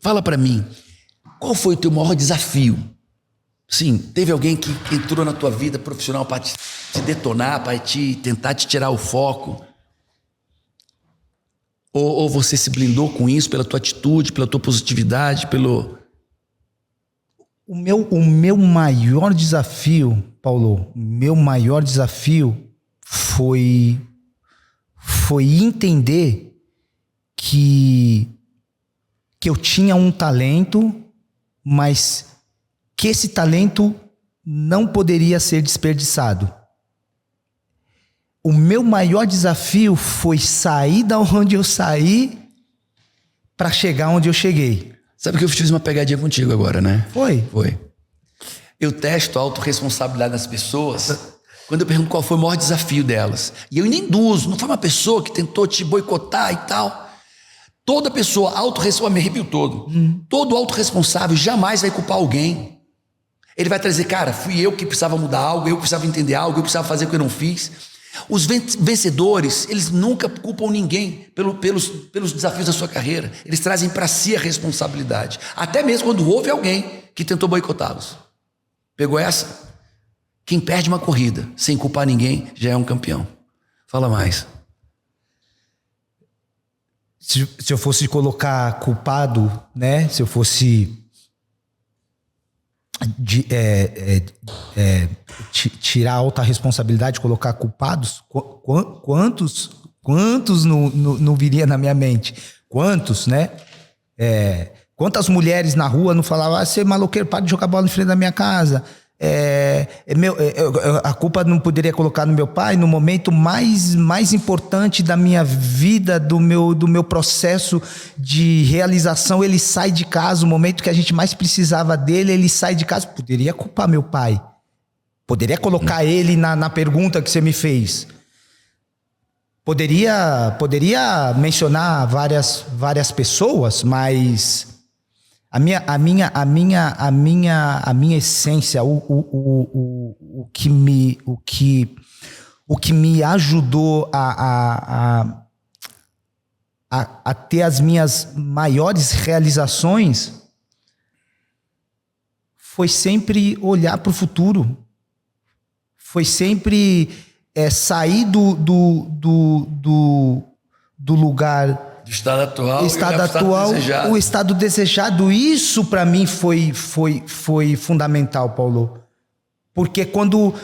Fala para mim, qual foi o teu maior desafio? Sim, teve alguém que entrou na tua vida profissional para te detonar, para tentar te tirar o foco? Ou você se blindou com isso pela tua atitude, pela tua positividade, pelo... O meu maior desafio, Paulo, foi entender que eu tinha um talento, mas que esse talento não poderia ser desperdiçado. O meu maior desafio foi sair da onde eu saí para chegar onde eu cheguei. Sabe que eu fiz uma pegadinha contigo agora, né? Foi. Eu testo a autorresponsabilidade das pessoas quando eu pergunto qual foi o maior desafio delas. E eu ainda induzo, não foi uma pessoa que tentou te boicotar e tal. Toda pessoa autorresponsável, me arrepio todo. Todo autorresponsável jamais vai culpar alguém. Ele vai trazer, cara, fui eu que precisava mudar algo, eu que precisava entender algo, eu precisava fazer o que eu não fiz. Os vencedores, eles nunca culpam ninguém pelos desafios da sua carreira. Eles trazem para si a responsabilidade. Até mesmo quando houve alguém que tentou boicotá-los. Pegou essa? Quem perde uma corrida sem culpar ninguém já é um campeão. Fala mais. Se eu fosse colocar culpado, né? Se eu fosse tirar a alta responsabilidade, colocar culpados, quantos não viria na minha mente? Quantos, né? Quantas mulheres na rua não falavam, você é maloqueiro, para de jogar bola em frente da minha casa. A culpa não poderia colocar no meu pai no momento mais importante da minha vida, do meu processo de realização. Ele sai de casa, o momento que a gente mais precisava dele, ele sai de casa. Poderia culpar meu pai, poderia colocar ele na pergunta que você me fez, poderia mencionar várias pessoas, mas a minha essência, o que me ajudou a ter as minhas maiores realizações foi sempre olhar para o futuro, foi sempre sair do lugar, do estado atual, o estado desejado. Isso para mim foi fundamental, Paulo, porque quando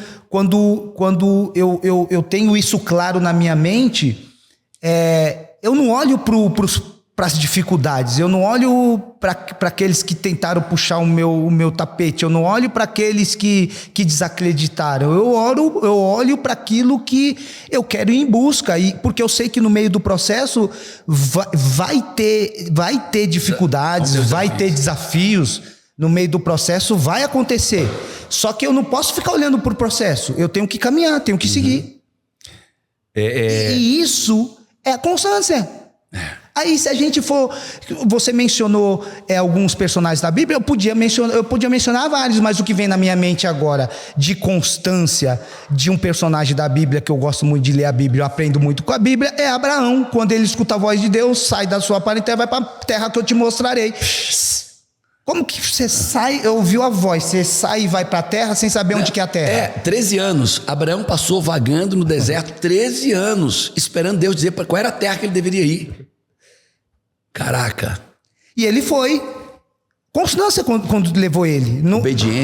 eu tenho isso claro na minha mente, eu não olho para as dificuldades, eu não olho para aqueles que tentaram puxar o meu tapete, eu não olho para aqueles que desacreditaram, eu olho para aquilo que eu quero ir em busca, porque eu sei que no meio do processo vai ter dificuldades, vai ter desafios, no meio do processo vai acontecer, só que eu não posso ficar olhando para o processo, eu tenho que caminhar, tenho que seguir. E isso é a constância. Aí, se a gente for... Você mencionou alguns personagens da Bíblia, eu podia mencionar vários, mas o que vem na minha mente agora de constância de um personagem da Bíblia, que eu gosto muito de ler a Bíblia, eu aprendo muito com a Bíblia, é Abraão. Quando ele escuta a voz de Deus, sai da sua parentela, vai para a terra que eu te mostrarei. Como que você sai, ouviu a voz, você sai e vai para a terra sem saber onde que é a terra? 13 anos. Abraão passou vagando no deserto 13 anos, esperando Deus dizer qual era a terra que ele deveria ir. Caraca. E ele foi. Constância quando levou ele.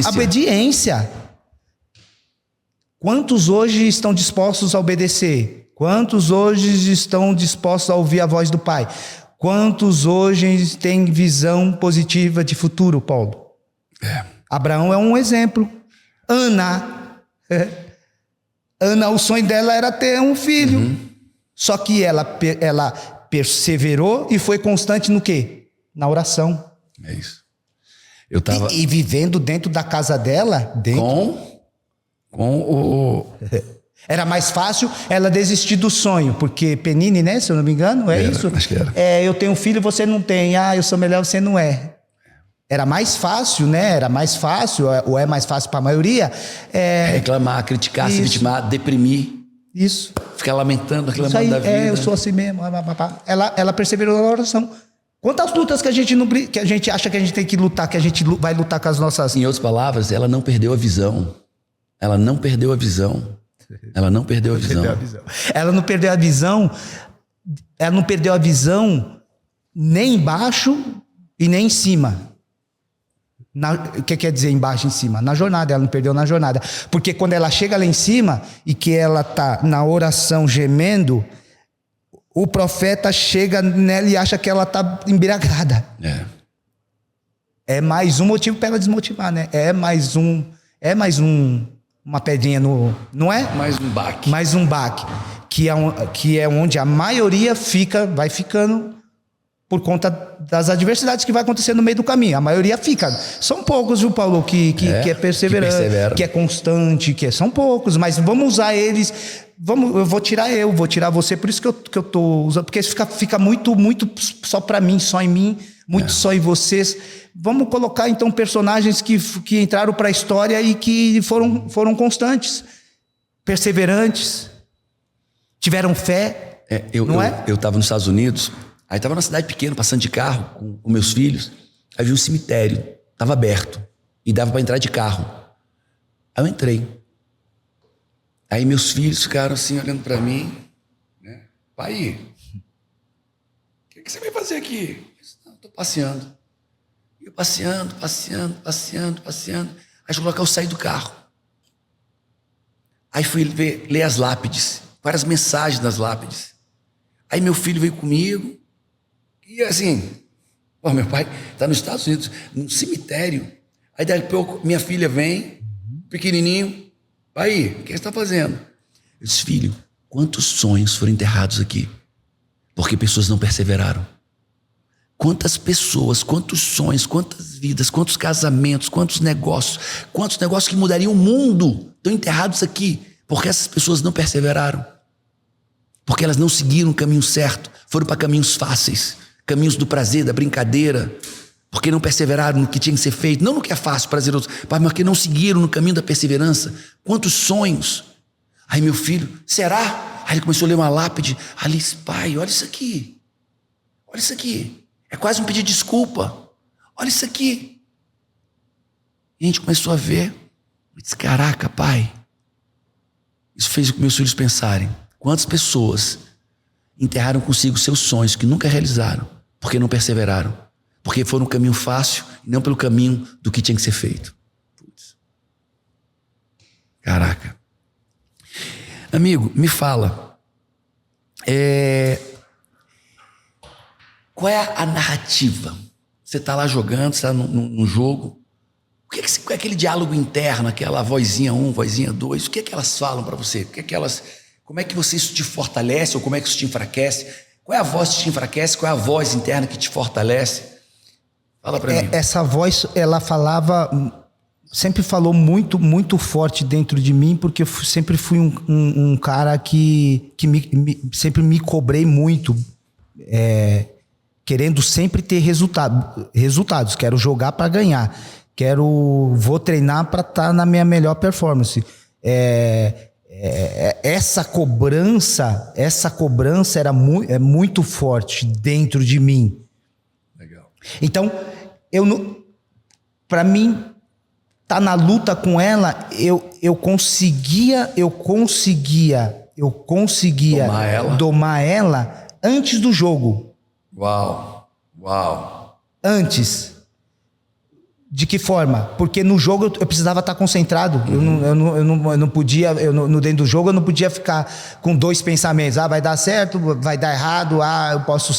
Obediência. Quantos hoje estão dispostos a obedecer? Quantos hoje estão dispostos a ouvir a voz do Pai? Quantos hoje têm visão positiva de futuro, Paulo? Abraão é um exemplo. Ana, o sonho dela era ter um filho. Só que ela perseverou e foi constante no quê? Na oração. É isso. E vivendo dentro da casa dela, Era mais fácil ela desistir do sonho, porque Penine, né, se eu não me engano, isso? Acho que era. Eu tenho um filho, você não tem. Eu sou melhor, você não é. Era mais fácil, né? Era mais fácil, ou é mais fácil para a maioria. Reclamar, criticar, se vitimar, deprimir. Isso. Ficar lamentando, reclamando isso aí, da vida. Eu sou assim mesmo. Ela perseverou na oração. Quantas lutas que a gente acha que a gente tem que lutar, que a gente vai lutar com as nossas... Em outras palavras, ela não perdeu a visão. Ela não perdeu a visão. Ela não perdeu a visão. Ela não perdeu a visão. Ela não perdeu a visão nem embaixo e nem em cima. O que quer dizer embaixo e em cima? Na jornada, ela não perdeu na jornada. Porque quando ela chega lá em cima e que ela está na oração gemendo, o profeta chega nela e acha que ela está embriagada. É mais um motivo para ela desmotivar, né? É mais uma pedrinha no... Não é? Mais um baque. Mais um baque. Que é onde a maioria vai ficando por conta das adversidades que vai acontecer no meio do caminho. A maioria fica. São poucos, viu, Paulo, que é perseverante, que é constante, são poucos, mas vamos usar eles. Eu vou tirar você, por isso que eu tô usando, porque fica muito só para mim, só em mim, muito só em vocês. Vamos colocar então personagens que entraram para a história e que foram constantes, perseverantes, tiveram fé. Eu estava nos Estados Unidos. Aí estava numa cidade pequena, passando de carro com meus filhos. Aí vi um cemitério, estava aberto e dava para entrar de carro. Aí eu entrei. Aí meus filhos ficaram assim olhando para mim, né? Pai, o que você veio fazer aqui? Eu disse, não, estou passeando. E eu passeando. Aí chegou que eu saí do carro. Aí fui ler as lápides, várias mensagens das lápides. Aí meu filho veio comigo. E assim, meu pai está nos Estados Unidos, num cemitério. Aí daqui a pouco minha filha vem, pequenininho. Pai, o que você está fazendo? Eu disse, filho, quantos sonhos foram enterrados aqui? Porque pessoas não perseveraram. Quantas pessoas, quantos sonhos, quantas vidas, quantos casamentos, quantos negócios que mudariam o mundo estão enterrados aqui, porque essas pessoas não perseveraram. Porque elas não seguiram o caminho certo, foram para caminhos fáceis. Caminhos do prazer, da brincadeira, porque não perseveraram no que tinha que ser feito, não no que é fácil, prazeroso, mas porque não seguiram no caminho da perseverança. Quantos sonhos. Aí meu filho, será? Aí ele começou a ler uma lápide. Ali disse, pai, olha isso aqui, é quase um pedido de desculpa, olha isso aqui. E a gente começou a ver. Eu disse, caraca, pai, isso fez com que meus filhos pensarem, quantas pessoas enterraram consigo seus sonhos que nunca realizaram, porque não perseveraram, porque foram no caminho fácil e não pelo caminho do que tinha que ser feito. Putz. Caraca. Amigo, me fala, qual é a narrativa? Você está lá jogando, você está num jogo, qual é aquele diálogo interno, aquela vozinha 1, vozinha 2, o que é que elas falam para você? Como é que isso te fortalece ou como é que isso te enfraquece? Qual é a voz que te enfraquece? Qual é a voz interna que te fortalece? Fala para mim. Essa voz, ela sempre falou muito forte dentro de mim, porque eu sempre fui um cara que sempre me cobrei muito, querendo sempre ter resultados. Quero jogar para ganhar. Vou treinar para estar na minha melhor performance. Essa cobrança era muito forte dentro de mim. Legal. Então, para mim, tá na luta com ela, eu conseguia domar ela antes do jogo. Uau. Antes. De que forma? Porque no jogo eu precisava estar concentrado. Eu não podia, dentro do jogo eu não podia ficar com dois pensamentos. Vai dar certo, vai dar errado. Eu posso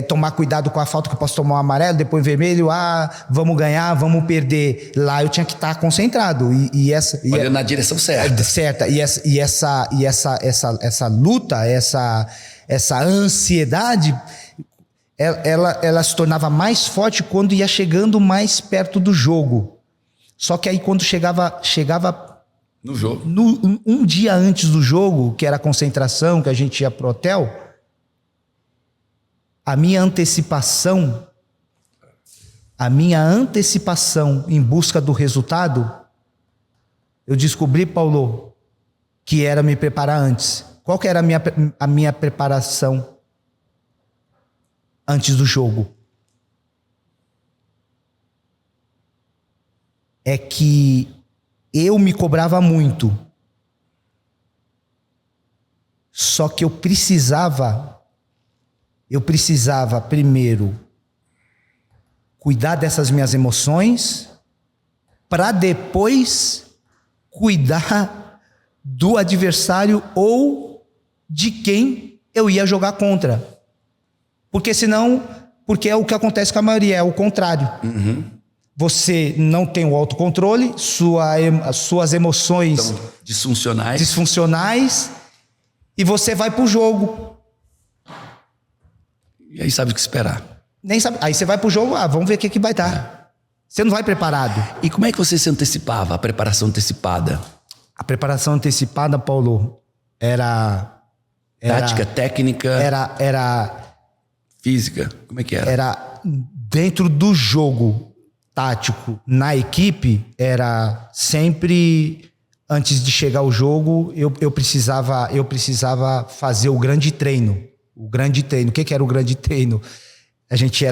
tomar cuidado com a falta, que eu posso tomar um amarelo, depois vermelho. Vamos ganhar, vamos perder. Lá eu tinha que estar concentrado. Olhando na direção certa. Certa. E essa luta, essa ansiedade, ela se tornava mais forte quando ia chegando mais perto do jogo. Só que aí quando chegava no jogo, um dia antes do jogo, que era a concentração, que a gente ia pro hotel, a minha antecipação em busca do resultado, eu descobri, Paulo, que era me preparar antes. Qual que era a minha preparação? antes do jogo. É que eu me cobrava muito. Só que eu precisava primeiro cuidar dessas minhas emoções para depois cuidar do adversário ou de quem eu ia jogar contra. Porque senão, porque é o que acontece com a maioria, é o contrário. Você não tem o autocontrole, suas emoções Então, disfuncionais, e você vai pro jogo. e aí sabe o que esperar. Nem sabe. Aí você vai pro jogo, vamos ver o que vai dar. Você não vai preparado. E como é que você se antecipava, a preparação antecipada? A preparação antecipada, Paulo, era Tática, técnica, era física, como é que era? Era dentro do jogo tático na equipe, era sempre antes de chegar ao jogo, eu precisava fazer o grande treino. O grande treino. O que era o grande treino? A gente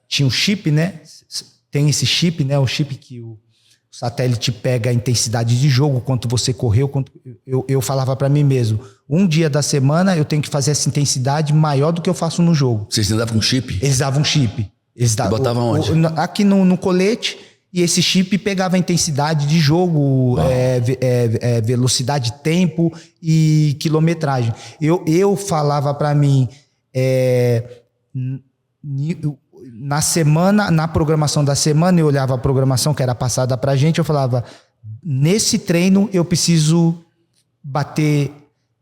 tinha um chip, né? Tem esse chip, né? O chip que o satélite pega a intensidade de jogo, quanto você correu, eu falava para mim mesmo, um dia da semana eu tenho que fazer essa intensidade maior do que eu faço no jogo. Vocês davam um chip? Eles davam um chip. Eles botavam onde? Aqui no colete, e esse chip pegava a intensidade de jogo, velocidade, tempo e quilometragem. Eu falava para mim, na semana, na programação da semana, eu olhava a programação que era passada pra gente, eu falava, nesse treino eu preciso bater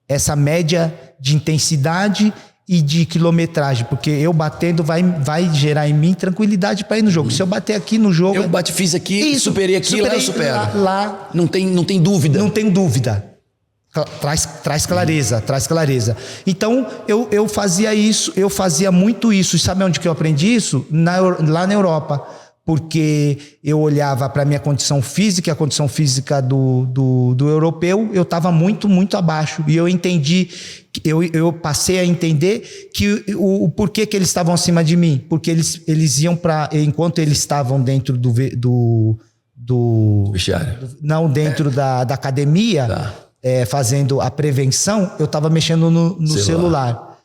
essa média de intensidade e de quilometragem, porque eu batendo vai gerar em mim tranquilidade para ir no jogo. Se eu bater aqui no jogo... Eu fiz aqui, superei aqui, lá eu supero. Lá não tem dúvida. Não tem dúvida. Traz clareza. Então, eu fazia isso, eu fazia muito isso. E sabe onde que eu aprendi isso? Lá na Europa. Porque eu olhava para a minha condição física, a condição física do europeu, eu estava muito, muito abaixo. E eu entendi, eu passei a entender que o porquê que eles estavam acima de mim. Porque eles iam para... Enquanto eles estavam dentro do vestiário. Não, dentro da academia... Tá. Fazendo a prevenção, eu estava mexendo no celular.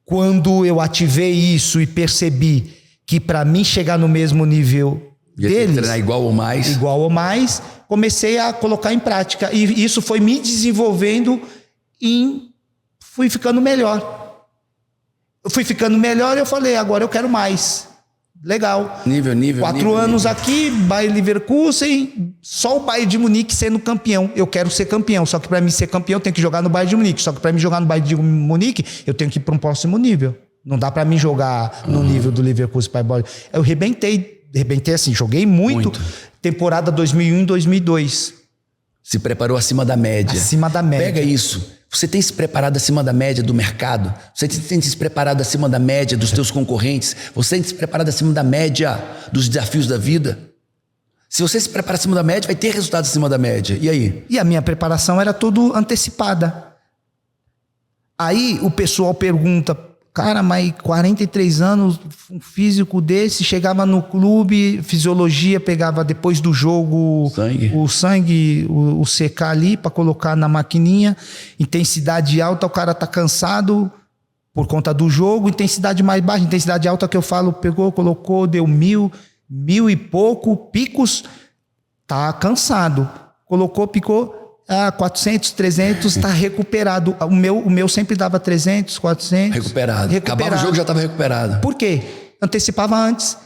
Quando eu ativei isso e percebi que para mim chegar no mesmo nível deles, treinar igual ou mais, comecei a colocar em prática. E isso foi me desenvolvendo e fui ficando melhor. Eu fui ficando melhor e eu falei, agora eu quero mais. Legal. Nível. 4 anos aqui, Bayern Leverkusen, só o Bayern de Munique sendo campeão. Eu quero ser campeão, só que para mim ser campeão eu tenho que jogar no Bayern de Munique. Só que para mim jogar no Bayern de Munique, eu tenho que ir para um próximo nível. Não dá para mim jogar no nível do Leverkusen para Bayern. Eu arrebentei assim, joguei muito. Temporada 2001 e 2002. Se preparou acima da média. Acima da média. Pega isso. Você tem se preparado acima da média do mercado? Você tem se preparado acima da média dos teus concorrentes? Você tem se preparado acima da média dos desafios da vida? Se você se preparar acima da média, vai ter resultados acima da média. E aí? E a minha preparação era tudo antecipada. Aí o pessoal pergunta, cara, mas 43 anos, um físico desse, chegava no clube, fisiologia, pegava depois do jogo o sangue, o CK ali para colocar na maquininha, intensidade alta, o cara tá cansado por conta do jogo, intensidade mais baixa, intensidade alta que eu falo, pegou, colocou, deu 1000 e pouco, picos, tá cansado, colocou, picou, 400, 300, tá recuperado. O meu sempre dava 300, 400. Recuperado. Acabava o jogo, já estava recuperado. Por quê? Antecipava antes.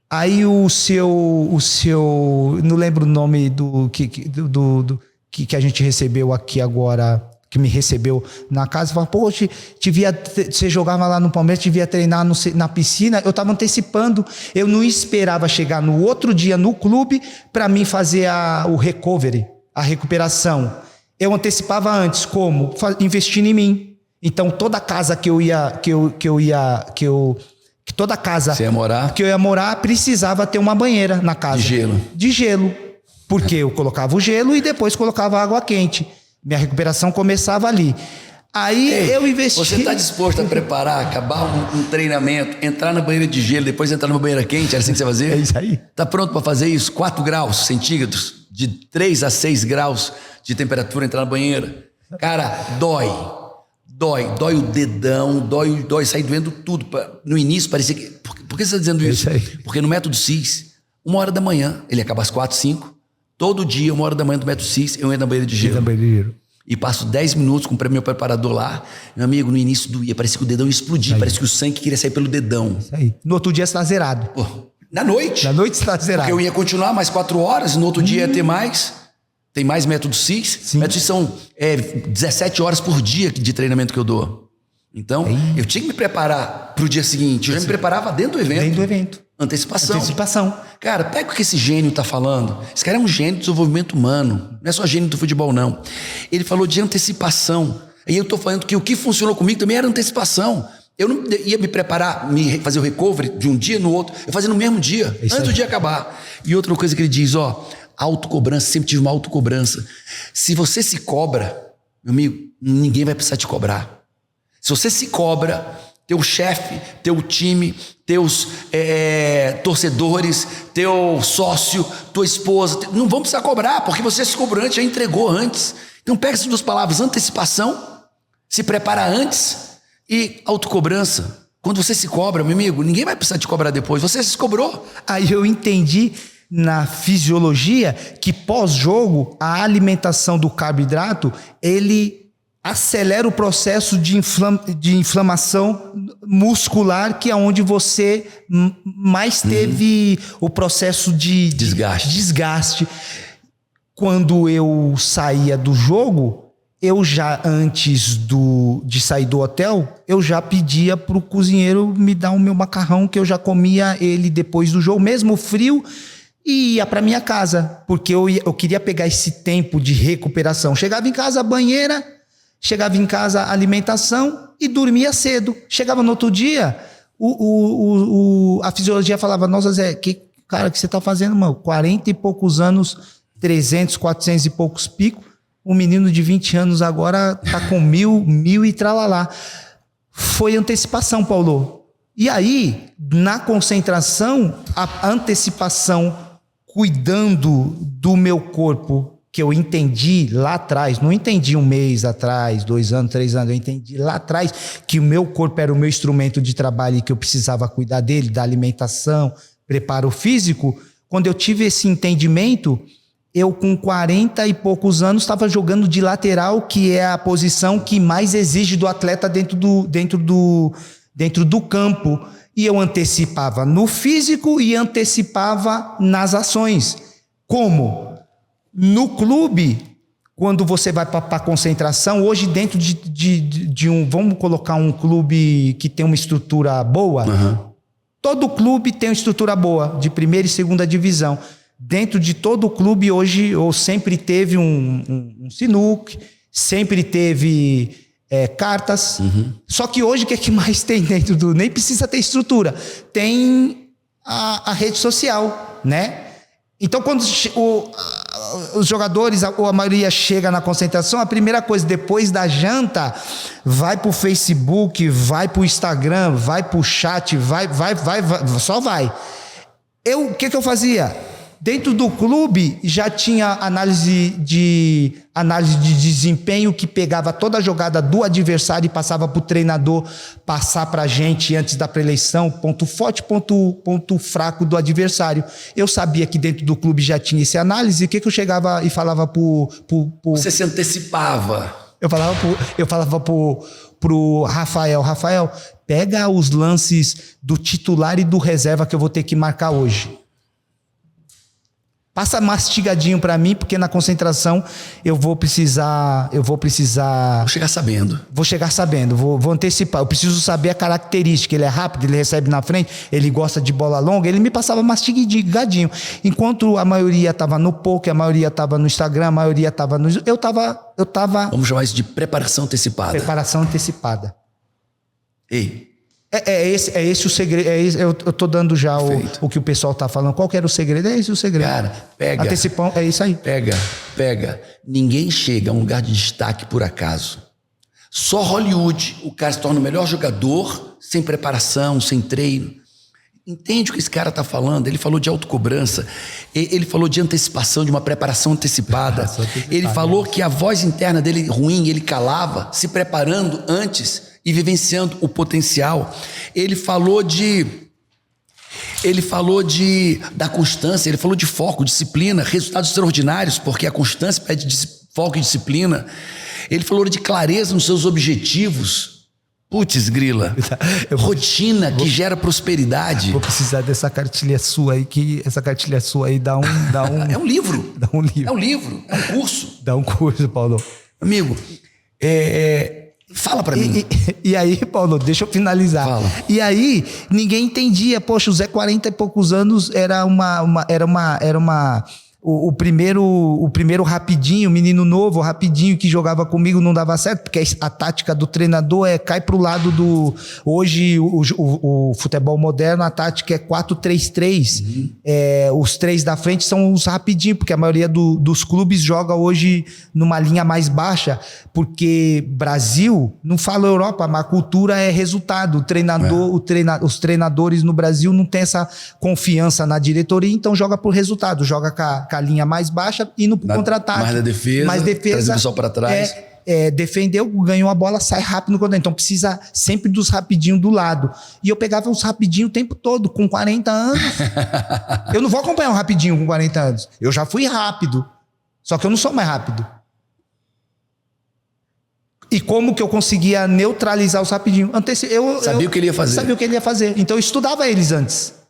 Aí o seu, não lembro o nome do que a gente recebeu aqui agora, que me recebeu na casa, falou, pô, você jogava lá no Palmeiras, devia treinar na piscina. Eu estava antecipando, eu não esperava chegar no outro dia no clube para mim fazer o recovery, a recuperação. Eu antecipava antes, como? Investindo em mim. Então toda casa toda casa que eu ia morar precisava ter uma banheira na casa. De gelo. Porque eu colocava o gelo e depois colocava água quente. Minha recuperação começava ali. Aí eu investi. Você está disposto a preparar, acabar um treinamento, entrar na banheira de gelo, depois entrar numa banheira quente? Era assim que você fazia? É isso aí. Tá pronto para fazer isso? 4 graus centígrados, de 3 a 6 graus de temperatura, entrar na banheira. Cara, dói o dedão, dói, sai doendo tudo. No início parecia que... Por que você está dizendo isso? Porque no método CIS, 1h da manhã, ele acaba às 4, 5, todo dia, 1h da manhã do método CIS, eu entro na banheira de gelo. E passo 10 minutos com o meu preparador lá. Meu amigo, no início doía, parecia que o dedão ia explodir, parecia que o sangue queria sair pelo dedão. Isso aí. No outro dia você está zerado. Pô, na noite. Na noite você está zerado. Porque eu ia continuar mais 4 horas, no outro dia ia ter mais. Tem mais método CIS. Sim. Método CIS são 17 horas por dia de treinamento que eu dou. Então, eu tinha que me preparar para o dia seguinte. Eu já me preparava dentro do evento. Dentro do evento. Antecipação. Cara, pega o que esse gênio tá falando. Esse cara é um gênio do desenvolvimento humano. Não é só gênio do futebol, não. Ele falou de antecipação. E eu tô falando que o que funcionou comigo também era antecipação. Eu não ia me preparar, fazer o recovery de um dia no outro. Eu fazia no mesmo dia, antes do dia acabar. E outra coisa que ele diz, autocobrança. Sempre tive uma autocobrança. Se você se cobra, meu amigo, ninguém vai precisar te cobrar. Se você se cobra, teu chefe, teu time, teus torcedores, teu sócio, tua esposa, não vão precisar cobrar, porque você se cobrou antes, já entregou antes. Então pega essas 2 palavras, antecipação, se prepara antes e autocobrança. Quando você se cobra, meu amigo, ninguém vai precisar te cobrar depois, você se cobrou. Aí eu entendi na fisiologia que pós-jogo, a alimentação do carboidrato, ele acelera o processo de inflamação muscular, que é onde você mais teve o processo de desgaste. Quando eu saía do jogo, eu já, antes de sair do hotel, eu já pedia para o cozinheiro me dar o meu macarrão, que eu já comia ele depois do jogo, mesmo frio, e ia para minha casa, porque eu queria pegar esse tempo de recuperação. Chegava em casa, banheira... Chegava em casa, alimentação e dormia cedo. Chegava no outro dia, a fisiologia falava, nossa Zé, que você tá fazendo, mano? 40 e poucos anos, 300, 400 e poucos picos. Um menino de 20 anos agora tá com 1000 e tralalá. Foi antecipação, Paulo. E aí, na concentração, a antecipação, cuidando do meu corpo, que eu entendi lá atrás, não entendi 1 mês atrás, 2 anos, 3 anos, eu entendi lá atrás que o meu corpo era o meu instrumento de trabalho e que eu precisava cuidar dele, da alimentação, preparo físico. Quando eu tive esse entendimento, eu com 40 e poucos anos estava jogando de lateral, que é a posição que mais exige do atleta dentro do campo. E eu antecipava no físico e antecipava nas ações. Como? No clube, quando você vai para a concentração, hoje dentro de um, vamos colocar um clube que tem uma estrutura boa, todo clube tem uma estrutura boa, de 1ª e 2ª divisão. Dentro de todo clube hoje, ou sempre teve um sinuca, sempre teve cartas, só que hoje o que é que mais tem dentro do... Nem precisa ter estrutura, tem a rede social, né? Então, quando os jogadores, ou a maioria chega na concentração, a primeira coisa, depois da janta, vai pro Facebook, vai pro Instagram, vai pro chat, vai, só vai. O que eu fazia? Dentro do clube, já tinha análise de desempenho, que pegava toda a jogada do adversário e passava para o treinador passar para a gente antes da pré-eleição, ponto forte, ponto fraco do adversário. Eu sabia que dentro do clube já tinha essa análise. O que eu chegava e falava Você se antecipava. Eu falava pro Rafael, pega os lances do titular e do reserva que eu vou ter que marcar hoje. Passa mastigadinho para mim, porque na concentração eu vou precisar... Vou chegar sabendo. Vou antecipar. Eu preciso saber a característica. Ele é rápido, ele recebe na frente, ele gosta de bola longa. Ele me passava mastigadinho. Enquanto a maioria estava no poker, a maioria estava no Instagram, a maioria estava no... Eu tava... Vamos chamar isso de preparação antecipada. Preparação antecipada. Ei... É esse o segredo. Eu tô dando já o que o pessoal tá falando. Qual que era o segredo? É esse o segredo. Cara, pega. Antecipão, é isso aí. Pega. Ninguém chega a um lugar de destaque por acaso. Só Hollywood o cara se torna o melhor jogador sem preparação, sem treino. Entende o que esse cara está falando? Ele falou de autocobrança, ele falou de antecipação, de uma preparação antecipada. Ele falou que a voz interna dele ruim, ele calava, se preparando antes e vivenciando o potencial. Ele falou da constância, ele falou de foco, disciplina, resultados extraordinários, porque a constância pede foco e disciplina. Ele falou de clareza nos seus objetivos. Putz, grila. Rotina que gera prosperidade. Vou precisar dessa cartilha sua aí, que essa cartilha sua aí dá um... É um livro. Dá um livro. É um livro, é um curso. Dá um curso, Paulo. Amigo, fala pra mim. E aí, Paulo, deixa eu finalizar. Fala. E aí, ninguém entendia. Poxa, o Zé, 40 e poucos anos, era o primeiro rapidinho, menino novo, rapidinho, que jogava comigo, não dava certo, porque a tática do treinador cai pro lado do... Hoje, o futebol moderno, a tática é 4-3-3. Os 3 da frente são os rapidinhos, porque a maioria dos clubes joga hoje numa linha mais baixa, porque Brasil, não falo Europa, mas a cultura é resultado. Os treinadores no Brasil não têm essa confiança na diretoria, então joga por resultado, joga com a linha mais baixa, indo pro contra-ataque. Mais defesa, trazer o pessoal para trás. Defendeu, ganhou a bola, sai rápido no contra-ataque. Então precisa sempre dos rapidinhos do lado. E eu pegava os rapidinhos o tempo todo, com 40 anos. Eu não vou acompanhar um rapidinho com 40 anos. Eu já fui rápido. Só que eu não sou mais rápido. E como que eu conseguia neutralizar os rapidinhos? Sabia o que ele ia fazer. Sabia o que ele ia fazer. Então eu estudava eles antes.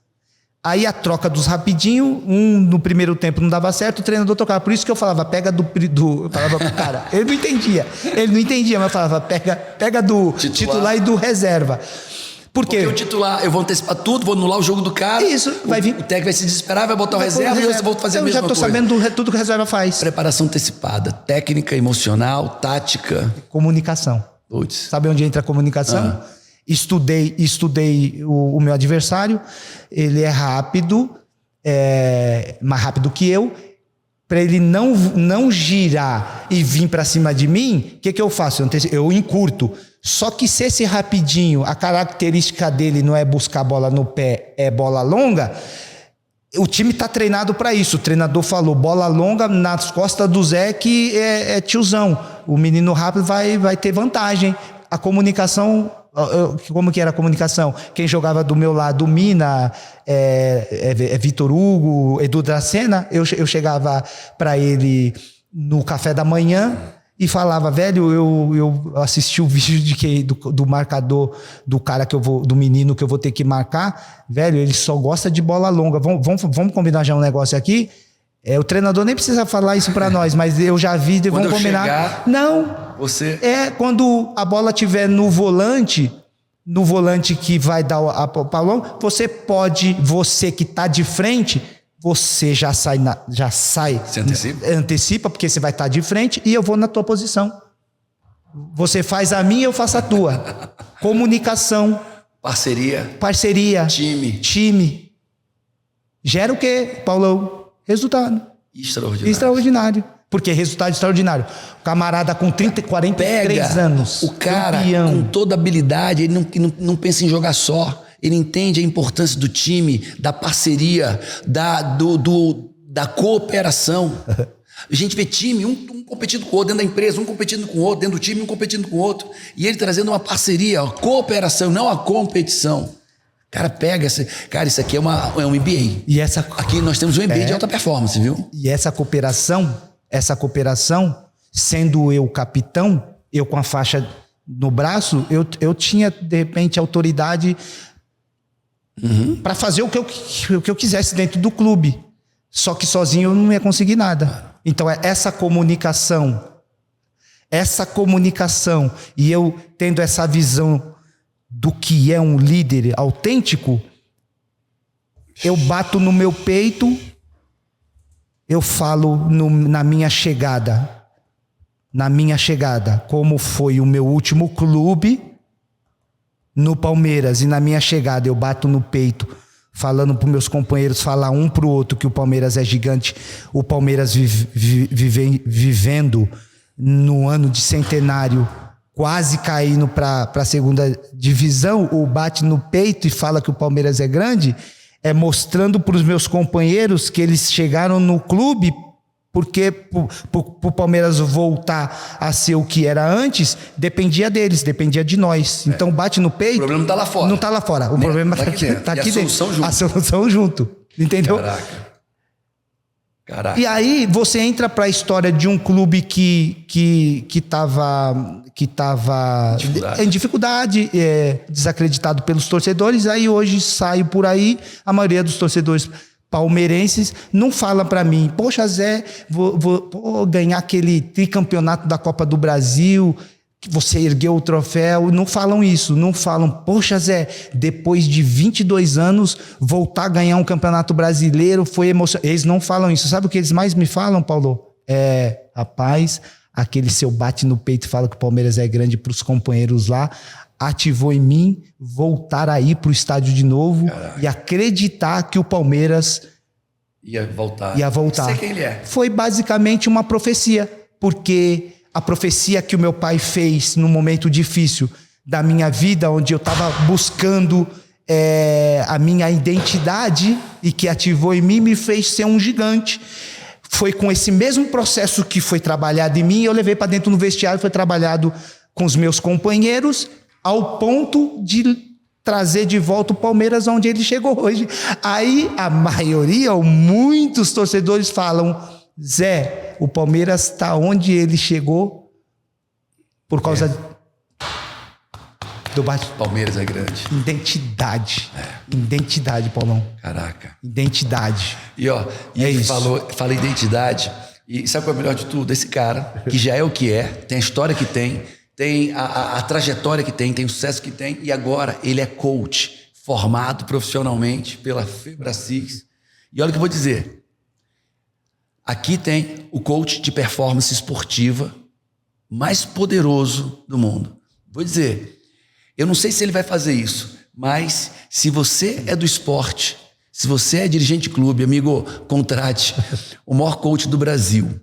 Aí a troca dos rapidinho, no primeiro tempo não dava certo, o treinador tocava. Por isso que eu falava, pega eu falava pro cara. Ele não entendia, mas eu falava, pega do titular e do reserva. Porque o titular, eu vou antecipar tudo, vou anular o jogo do cara. Isso, vai vir. O técnico vai se desesperar, vai botar o reserva e eu vou fazer a mesma coisa. Eu já tô sabendo tudo que o reserva faz. Preparação antecipada, técnica, emocional, tática. Comunicação. Putz. Sabe onde entra a comunicação? Estudei o meu adversário, ele é rápido, mais rápido que eu. Para ele não girar e vir para cima de mim, o que eu faço? Eu encurto. Só que se esse rapidinho, a característica dele não é buscar a bola no pé, é bola longa, o time está treinado para isso. O treinador falou, bola longa nas costas do Zé, que é tiozão. O menino rápido vai ter vantagem. A comunicação... Como que era a comunicação? Quem jogava do meu lado, Mina, Vitor Hugo, Edu Dracena, eu chegava para ele no café da manhã e falava, velho, eu assisti o vídeo do marcador do cara do menino que eu vou ter que marcar, velho, ele só gosta de bola longa. Vamos combinar já um negócio aqui? O treinador nem precisa falar isso para nós, mas eu já vi, vamos combinar. Chegar, não. Você... quando a bola estiver no volante que vai dar a Paulão, você que está de frente, você já sai. Se antecipa, porque você vai estar de frente e eu vou na tua posição. Você faz a minha, eu faço a tua. Comunicação. Parceria. Time. Gera o quê, Paulão? Resultado. Extraordinário. Porque resultado extraordinário. O camarada com 43 anos. O cara, campeão, com toda habilidade, ele não pensa em jogar só. Ele entende a importância do time, da parceria, da cooperação. A gente vê time, um competindo com o outro dentro da empresa, um competindo com o outro, dentro do time, um competindo com o outro. E ele trazendo uma parceria, a cooperação, não a competição. Cara, pega esse... Cara, isso aqui é um MBA. Aqui nós temos um MBA de alta performance, viu? E essa cooperação, sendo eu capitão, eu com a faixa no braço, eu tinha, de repente, autoridade para fazer o que eu quisesse dentro do clube. Só que sozinho eu não ia conseguir nada. Então, essa comunicação, e eu tendo essa visão do que é um líder autêntico, eu bato no meu peito, eu falo na minha chegada, como foi o meu último clube no Palmeiras, e na minha chegada eu bato no peito, falando para os meus companheiros, falar um para o outro que o Palmeiras é gigante, o Palmeiras vivendo no ano de centenário quase caindo para a segunda divisão, ou bate no peito e fala que o Palmeiras é grande, é mostrando para os meus companheiros que eles chegaram no clube porque para o Palmeiras voltar a ser o que era antes, dependia deles, dependia de nós. Então bate no peito... O problema não está lá fora. Não está lá fora. O problema está aqui dentro. Tá aqui dentro. Junto. A solução junto. Entendeu? Caraca. E aí você entra para a história de um clube que estava em dificuldade, desacreditado pelos torcedores. Aí hoje saio por aí, a maioria dos torcedores palmeirenses não fala para mim: poxa, Zé, vou ganhar aquele tricampeonato da Copa do Brasil, que você ergueu o troféu. Não falam isso, não falam: poxa, Zé, depois de 22 anos voltar a ganhar um campeonato brasileiro foi emocionante. Eles não falam isso. Sabe o que eles mais me falam, Paulo? Rapaz, aquele seu bate no peito e fala que o Palmeiras é grande para os companheiros lá, ativou em mim voltar a ir para o estádio de novo. Caraca. E acreditar que o Palmeiras ia voltar. Sei quem ele é. Foi basicamente uma profecia, porque a profecia que o meu pai fez num momento difícil da minha vida, onde eu estava buscando a minha identidade, e que ativou em mim, me fez ser um gigante. Foi com esse mesmo processo que foi trabalhado em mim, eu levei para dentro no vestiário, foi trabalhado com os meus companheiros, ao ponto de trazer de volta o Palmeiras onde ele chegou hoje. Aí a maioria, ou muitos torcedores falam: Zé, o Palmeiras está onde ele chegou por causa do bate. Palmeiras é grande. Identidade, Paulão. Caraca. Identidade. E ele fala identidade. E sabe qual é o melhor de tudo? Esse cara, que já é o que é, tem a história que tem a trajetória que tem o sucesso que tem, e agora ele é coach, formado profissionalmente pela Febracis. E olha o que eu vou dizer. Aqui tem o coach de performance esportiva mais poderoso do mundo. Vou dizer, eu não sei se ele vai fazer isso, mas se você é do esporte, se você é dirigente de clube, amigo, contrate o maior coach do Brasil,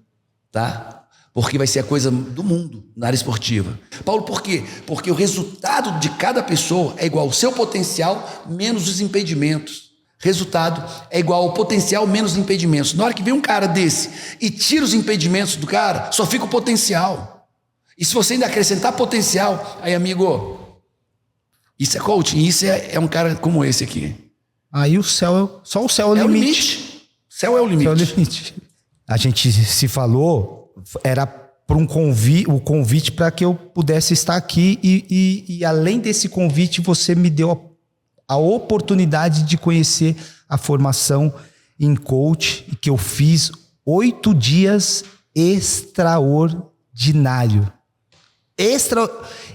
tá? Porque vai ser a coisa do mundo na área esportiva. Paulo, por quê? Porque o resultado de cada pessoa é igual ao seu potencial menos os impedimentos. Resultado é igual ao potencial menos os impedimentos. Na hora que vem um cara desse e tira os impedimentos do cara, só fica o potencial. E se você ainda acrescentar potencial, aí, amigo, isso é coaching, isso é um cara como esse aqui. Aí só o céu é o limite. Céu é o limite. Céu é o limite. A gente se falou... Era para o convite para que eu pudesse estar aqui, e além desse convite, você me deu a oportunidade de conhecer a formação em coach, que eu fiz 8 dias extraordinário.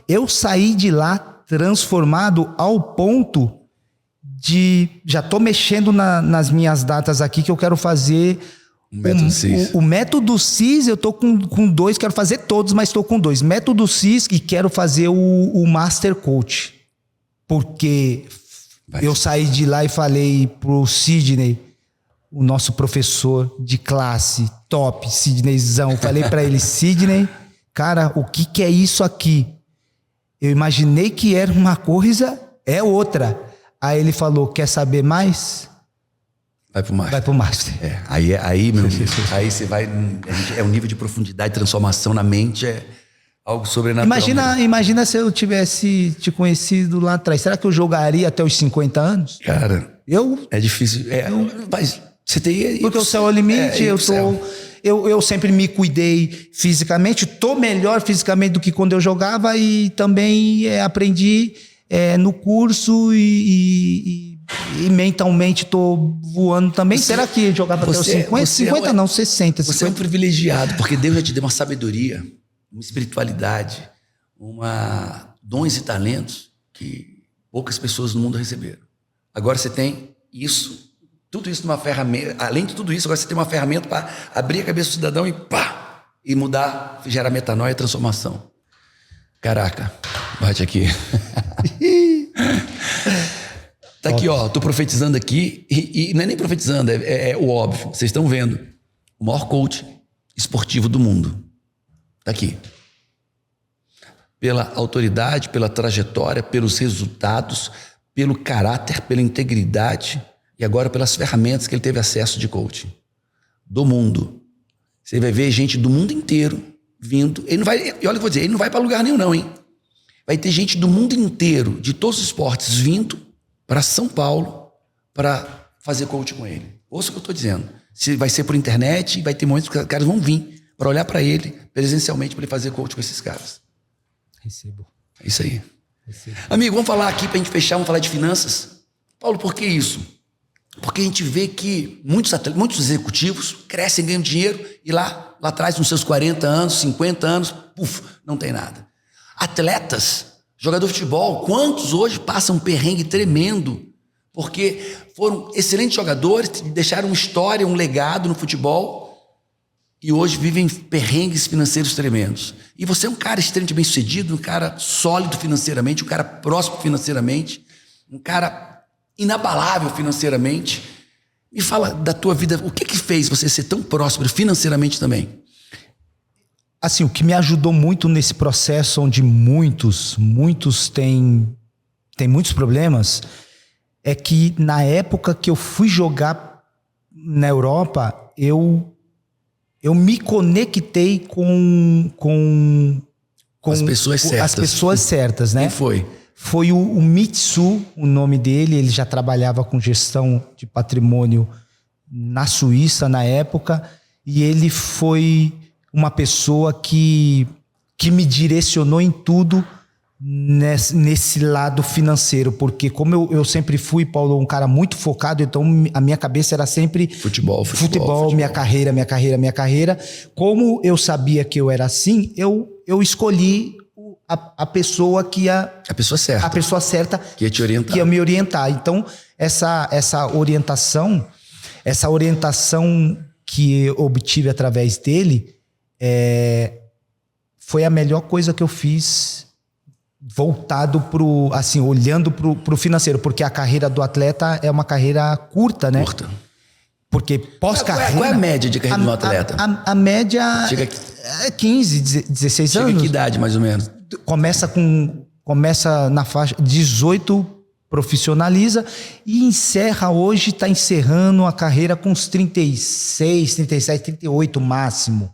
Eu saí de lá transformado ao ponto de... Já estou mexendo nas minhas datas aqui, que eu quero fazer... O método CIS, eu tô com 2, quero fazer todos, mas estou com 2. Método CIS, e quero fazer o Master Coach. Porque eu saí de lá e falei pro Sidney, o nosso professor de classe, top, Sidneyzão. Falei para ele: Sidney, cara, o que é isso aqui? Eu imaginei que era uma coisa, é outra. Aí ele falou: quer saber mais? Vai pro Master. Vai pro Master. Aí, meu amigo, aí você vai... É um nível de profundidade, transformação na mente, é algo sobrenatural. Imagina se eu tivesse te conhecido lá atrás. Será que eu jogaria até os 50 anos? Cara, é difícil. Mas você tem... Porque o céu é o limite, eu sempre me cuidei fisicamente, tô melhor fisicamente do que quando eu jogava, e também aprendi no curso, e mentalmente tô voando também. Será que jogava até os 50? 50 não, 60. Você é um privilegiado, porque Deus já te deu uma sabedoria, uma espiritualidade, dons e talentos que poucas pessoas no mundo receberam. Agora você tem isso, tudo isso numa ferramenta. Além de tudo isso, agora você tem uma ferramenta para abrir a cabeça do cidadão e mudar, gerar metanoia e transformação. Caraca, bate aqui. Tá aqui, tô profetizando aqui, e não é nem profetizando, é o óbvio. Vocês estão vendo, o maior coach esportivo do mundo. Tá aqui. pela autoridade, pela trajetória, pelos resultados, pelo caráter, pela integridade e agora pelas ferramentas que ele teve acesso de coaching do mundo. Você vai ver gente do mundo inteiro vindo. Ele não vai, e olha o que eu vou dizer, ele não vai para lugar nenhum não, hein? Vai ter gente do mundo inteiro, de todos os esportes, vindo para São Paulo para fazer coaching com ele. Ouça o que eu estou dizendo. Se vai ser por internet, vai ter momentos que os caras vão vir para olhar para ele presencialmente para ele fazer coaching com esses caras. Recebo. É isso aí. Recebo. Amigo, vamos falar aqui para a gente fechar, vamos falar de finanças? Paulo, por que isso? Porque a gente vê que muitos executivos crescem, ganham dinheiro e lá atrás, nos seus 40 anos, 50 anos, não tem nada. Atletas, jogador de futebol, quantos hoje passam um perrengue tremendo porque foram excelentes jogadores, deixaram uma história, um legado no futebol e hoje vivem perrengues financeiros tremendos. E você é um cara extremamente bem-sucedido, um cara sólido financeiramente, um cara próspero financeiramente, um cara inabalável financeiramente. Me fala da tua vida, o que fez você ser tão próspero financeiramente também? Assim, o que me ajudou muito nesse processo onde muitos têm muitos problemas é que na época que eu fui jogar na Europa, eu me conectei com as pessoas certas. As pessoas certas, né? Quem foi? Foi o Mitsu, o nome dele. Ele já trabalhava com gestão de patrimônio na Suíça na época. E ele foi uma pessoa que me direcionou em tudo nesse lado financeiro. Porque como eu sempre fui, Paulo, um cara muito focado, então a minha cabeça era sempre futebol. Minha carreira. Como eu sabia que eu era assim, eu escolhi a pessoa que ia... A pessoa certa. Que ia te orientar. Que ia me orientar. Então, essa orientação que eu obtive através dele foi a melhor coisa que eu fiz voltado olhando pro financeiro, porque a carreira do atleta é uma carreira curta, né? Curta. Porque pós-carreira... Qual é a média de carreira de um atleta? A média é 15, 16 anos. Chega a que idade, mais ou menos? Começa na faixa 18, profissionaliza e está encerrando a carreira com uns 36, 37, 38 máximo.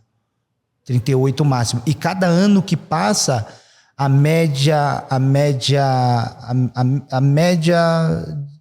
38 máximo. E cada ano que passa, a média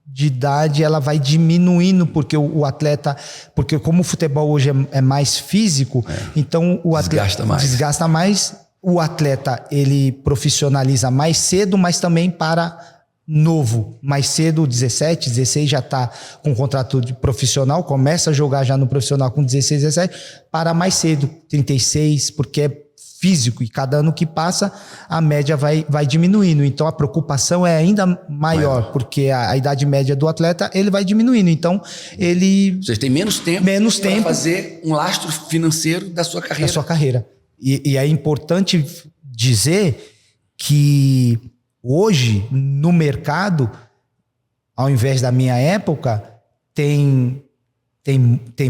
de idade ela vai diminuindo, porque o atleta, porque como o futebol hoje é mais físico, então o atleta desgasta mais. O atleta ele profissionaliza mais cedo, mas também para novo, mais cedo, 17, 16 já está com contrato de profissional, começa a jogar já no profissional com 16, 17, para mais cedo, 36, porque é físico, e cada ano que passa a média vai diminuindo, então a preocupação é ainda maior, porque a idade média do atleta ele vai diminuindo, então você tem menos tempo para fazer um lastro financeiro da sua carreira. E é importante dizer que hoje no mercado, ao invés da minha época, tem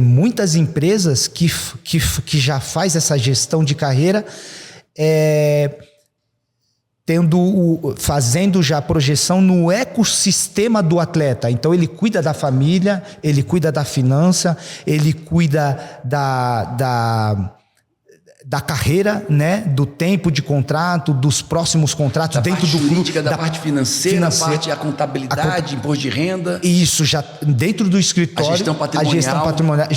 muitas empresas que já faz essa gestão de carreira, fazendo já a projeção no ecossistema do atleta. Então ele cuida da família, ele cuida da finança, ele cuida da carreira, né? Do tempo de contrato, dos próximos contratos da parte dentro do jurídica, da parte financeira, da parte da contabilidade, imposto de renda. Isso, já dentro do escritório, a gestão patrimonial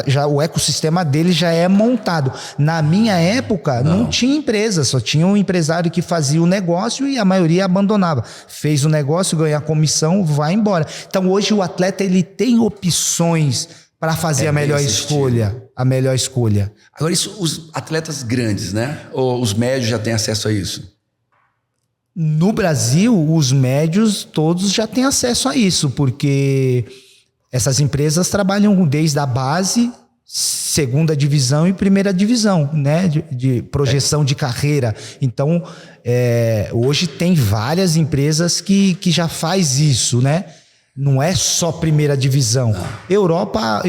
já o ecossistema dele já é montado. Na minha época, não tinha empresa, só tinha um empresário que fazia o negócio e a maioria abandonava. Fez o negócio, ganha a comissão, vai embora. Então hoje o atleta ele tem opções para fazer a melhor escolha. Agora, isso os atletas grandes, né? Ou os médios já têm acesso a isso? No Brasil, os médios todos já têm acesso a isso, porque essas empresas trabalham desde a base, segunda divisão e primeira divisão, né? De projeção de carreira. Então, hoje tem várias empresas que já faz isso, né? Não é só primeira divisão. Europa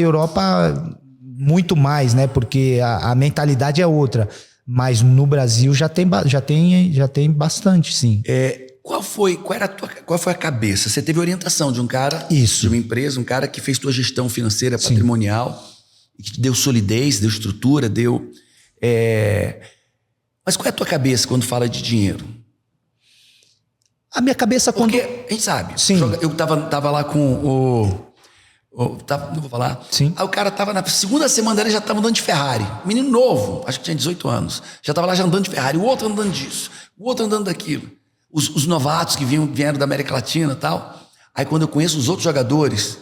muito mais, né? Porque a mentalidade é outra. Mas no Brasil já tem bastante, sim. Qual foi a cabeça? Você teve orientação de um cara, Isso. de uma empresa, um cara que fez tua gestão financeira, patrimonial, e que te deu solidez, deu estrutura, deu... Mas qual é a tua cabeça quando fala de dinheiro? A minha cabeça quando... Porque a gente sabe. Sim. Eu tava lá com não vou falar. Sim. Aí o cara tava na segunda semana dele, já tava andando de Ferrari. Menino novo, acho que tinha 18 anos. Já tava lá já andando de Ferrari. O outro andando disso. O outro andando daquilo. Os novatos que vieram da América Latina e tal. Aí quando eu conheço os outros jogadores,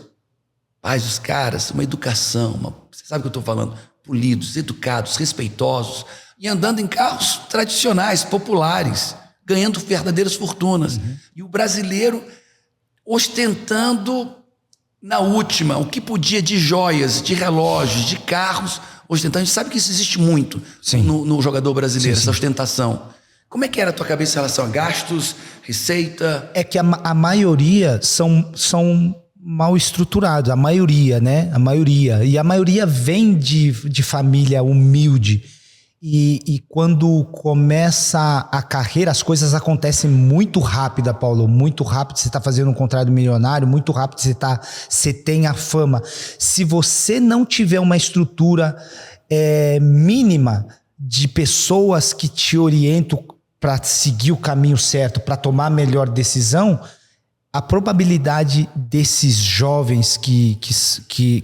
os caras, uma educação, você sabe o que eu tô falando? Polidos, educados, respeitosos. E andando em carros tradicionais, populares, ganhando verdadeiras fortunas. E o brasileiro ostentando na última o que podia de joias, de relógios, de carros, ostentando. A gente sabe que isso existe muito no jogador brasileiro, essa ostentação. Como é que era a tua cabeça em relação a gastos, receita? É que a maioria são mal estruturados, a maioria, né? A maioria. E a maioria vem de família humilde. E quando começa a carreira, as coisas acontecem muito rápido, Paulo. Muito rápido. Você está fazendo um contrato milionário, muito rápido você tem a fama. Se você não tiver uma estrutura mínima de pessoas que te orientam para seguir o caminho certo, para tomar a melhor decisão, a probabilidade desses jovens que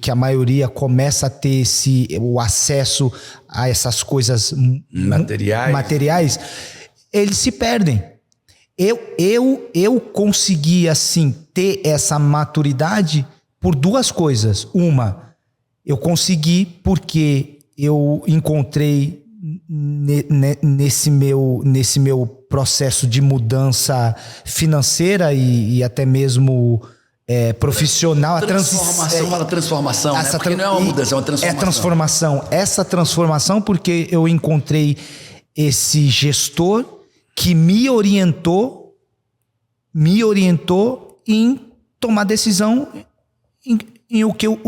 a maioria começa a ter o acesso a essas coisas materiais, eles se perdem. Eu consegui, assim, ter essa maturidade por duas coisas. Uma, eu consegui porque eu encontrei nesse meu processo de mudança financeira e até mesmo profissional. Transformação, né? Porque não é uma mudança, é uma transformação. É transformação. Essa transformação porque eu encontrei esse gestor que me orientou em tomar decisão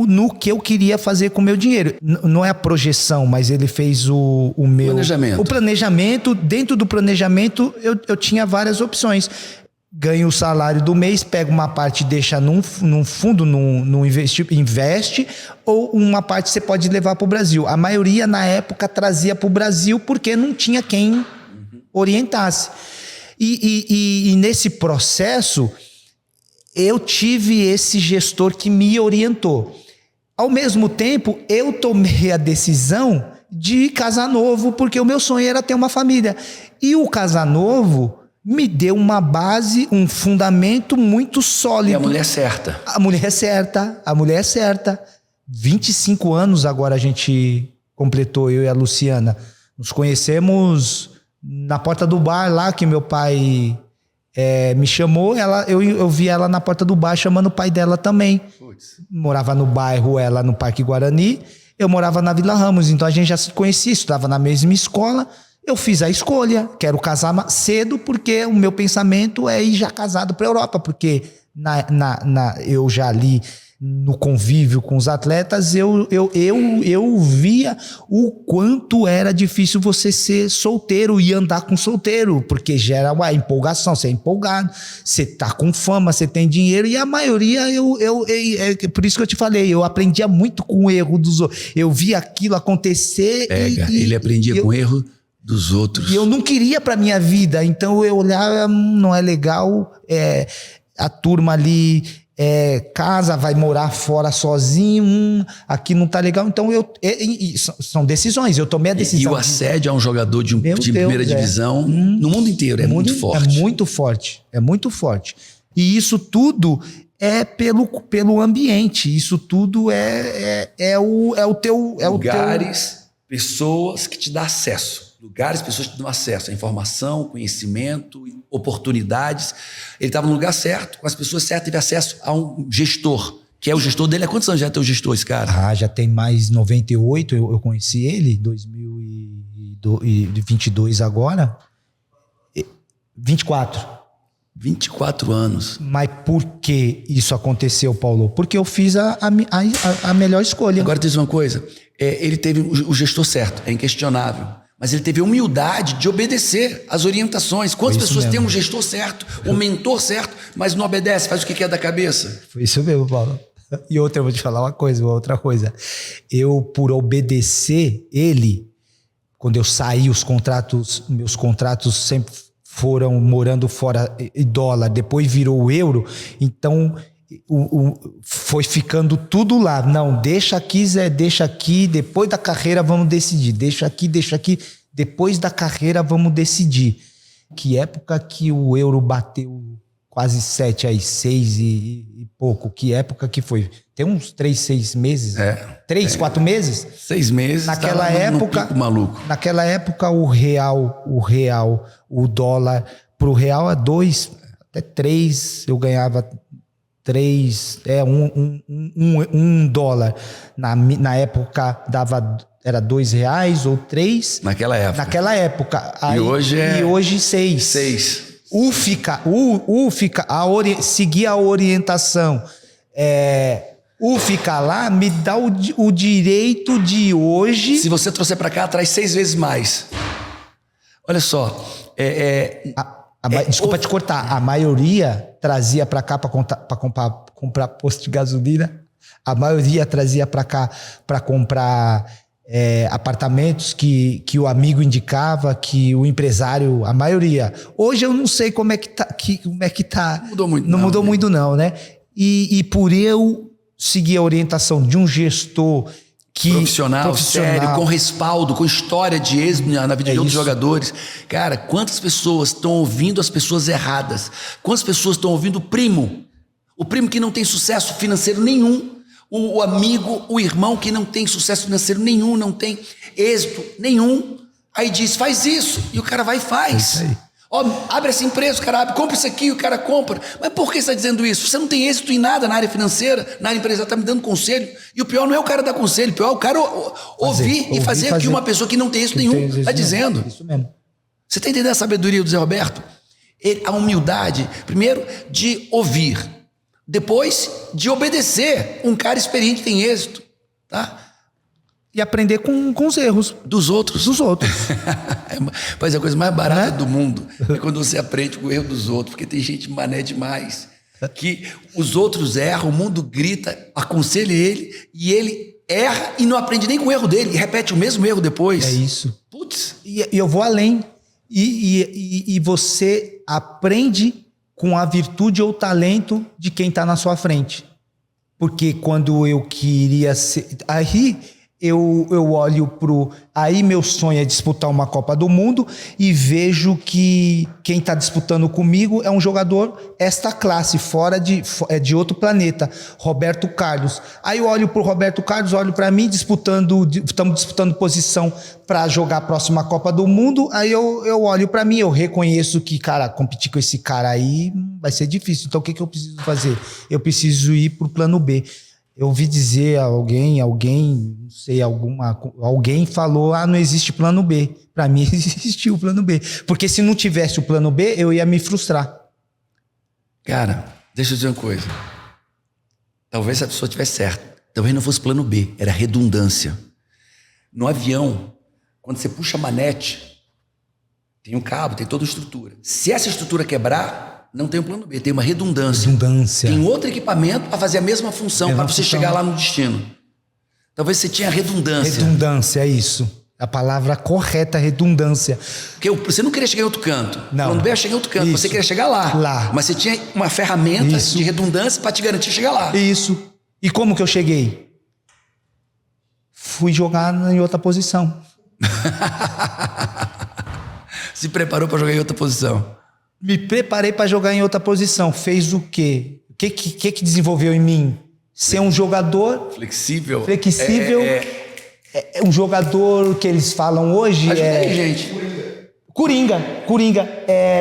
no que eu queria fazer com o meu dinheiro. Não é a projeção, mas ele fez o meu... Planejamento. O planejamento. Dentro do planejamento, eu tinha várias opções. Ganho o salário do mês, pega uma parte e deixa num fundo, investe, ou uma parte você pode levar para o Brasil. A maioria, na época, trazia para o Brasil porque não tinha quem orientasse. E nesse processo... eu tive esse gestor que me orientou. Ao mesmo tempo, eu tomei a decisão de casar novo, porque o meu sonho era ter uma família. E o casar novo me deu uma base, um fundamento muito sólido. E a mulher certa. A mulher é certa. 25 anos agora a gente completou, eu e a Luciana. Nos conhecemos na porta do bar lá, que meu pai... me chamou, eu vi ela na porta do bar chamando o pai dela também. Puts. Morava no bairro, ela no Parque Guarani, eu morava na Vila Ramos, então a gente já se conhecia, estudava na mesma escola. Eu fiz a escolha, quero casar cedo, porque o meu pensamento é ir já casado para a Europa, porque eu já ali no convívio com os atletas, eu via o quanto era difícil você ser solteiro e andar com solteiro, porque gera uma empolgação, você é empolgado, você tá com fama, você tem dinheiro, e a maioria, por isso que eu te falei, eu aprendia muito com o erro dos outros, eu via aquilo acontecer. Ele aprendia com o erro dos outros. E eu não queria pra minha vida, então eu olhava, não é legal, a turma ali... casa, vai morar fora sozinho, aqui não tá legal, então são decisões, eu tomei a decisão. E o assédio a um jogador de primeira divisão, no mundo inteiro, muito forte. É muito forte. E isso tudo é pelo ambiente, isso tudo é o teu... Lugares, pessoas que te dão acesso. Lugares, pessoas que te dão acesso a informação, conhecimento, oportunidades. Ele estava no lugar certo, com as pessoas certas, teve acesso a um gestor, que é o gestor dele. Há quantos anos já tem o gestor, esse cara? Já tem mais 98, eu conheci ele, 2022 agora. 24. 24 anos. Mas por que isso aconteceu, Paulo? Porque eu fiz a melhor escolha. Agora, diz uma coisa, ele teve o gestor certo, é inquestionável. Mas ele teve a humildade de obedecer às orientações. Quantas pessoas têm um gestor certo, um mentor certo, mas não obedece, faz o que quer da cabeça? Foi isso mesmo, Paulo. E outra, eu vou te falar outra coisa. Eu, por obedecer ele, quando eu saí, meus contratos sempre foram morando fora em dólar, depois virou o euro, então foi ficando tudo lá. Não, deixa aqui, Zé, deixa aqui, depois da carreira vamos decidir. Deixa aqui, depois da carreira vamos decidir. Que época que o euro bateu quase 7 aí, 6 e pouco? Que época que foi? Tem uns 3, 6 meses? 3, 4 meses? 6 meses. Naquela época, pico maluco. Naquela época o dólar pro real a 2, até 3, eu ganhava 3, um dólar. Na época era R$2 ou 3. Naquela época. Aí, e hoje 6. 6. Seguir a orientação. O ficar lá me dá o direito de hoje. Se você trouxer para cá, traz 6 vezes mais. Olha só. Desculpa te cortar. A maioria trazia para cá para comprar posto de gasolina. A maioria trazia para cá para comprar apartamentos que o amigo indicava, que o empresário, a maioria. Hoje eu não sei como é que tá. Não mudou muito. Não mudou muito não, né? E por eu seguir a orientação de um gestor profissional, sério, com respaldo, com história de êxito na vida de outros jogadores. Cara, quantas pessoas estão ouvindo as pessoas erradas? Quantas pessoas estão ouvindo o primo que não tem sucesso financeiro nenhum, o amigo, o irmão que não tem sucesso financeiro nenhum, não tem êxito nenhum, aí diz, faz isso, e o cara vai e faz. Abre essa empresa, o cara abre, compra isso aqui, o cara compra. Mas por que você está dizendo isso? Você não tem êxito em nada na área financeira, na área empresarial, está me dando conselho. E o pior não é o cara dar conselho, o pior é o cara ouvir e fazer o que uma pessoa que não tem êxito nenhum está dizendo. Isso mesmo. Você está entendendo a sabedoria do Zé Roberto? A humildade, primeiro, de ouvir. Depois, de obedecer. Um cara experiente tem êxito, tá? E aprender com os erros dos outros. Mas a coisa mais barata do mundo é quando você aprende com o erro dos outros, porque tem gente mané demais, que os outros erram, o mundo grita, aconselha ele, e ele erra e não aprende nem com o erro dele, e repete o mesmo erro depois. É isso. Putz. E eu vou além. E você aprende com a virtude ou talento de quem está na sua frente. Porque quando eu queria ser... Aí... Eu olho aí meu sonho é disputar uma Copa do Mundo e vejo que quem está disputando comigo é um jogador esta classe, fora de outro planeta, Roberto Carlos. Aí eu olho pro Roberto Carlos, olho para mim, estamos disputando posição para jogar a próxima Copa do Mundo, aí eu olho para mim, eu reconheço que, cara, competir com esse cara aí vai ser difícil, então o que eu preciso fazer? Eu preciso ir pro plano B. Eu ouvi dizer alguém, não sei, alguém falou, não existe plano B. Para mim existiu o plano B. Porque se não tivesse o plano B, eu ia me frustrar. Cara, deixa eu dizer uma coisa. Talvez a pessoa tivesse certo. Talvez não fosse plano B, era redundância. No avião, quando você puxa a manete, tem um cabo, tem toda a estrutura. Se essa estrutura quebrar... Não tem um plano B, tem uma redundância. Tem outro equipamento para fazer a mesma função, para você chegar lá no destino. Talvez você tinha redundância. Redundância, é isso. A palavra correta, redundância. Porque você não queria chegar em outro canto. Não. O plano B é chegar em outro canto, você queria chegar lá. Mas você tinha uma ferramenta de redundância para te garantir chegar lá. Isso. E como que eu cheguei? Fui jogar em outra posição. Se preparou para jogar em outra posição. Me preparei para jogar em outra posição. Fez o quê? O que desenvolveu em mim? Ser um jogador... Flexível. É um jogador que eles falam hoje... gente. Coringa.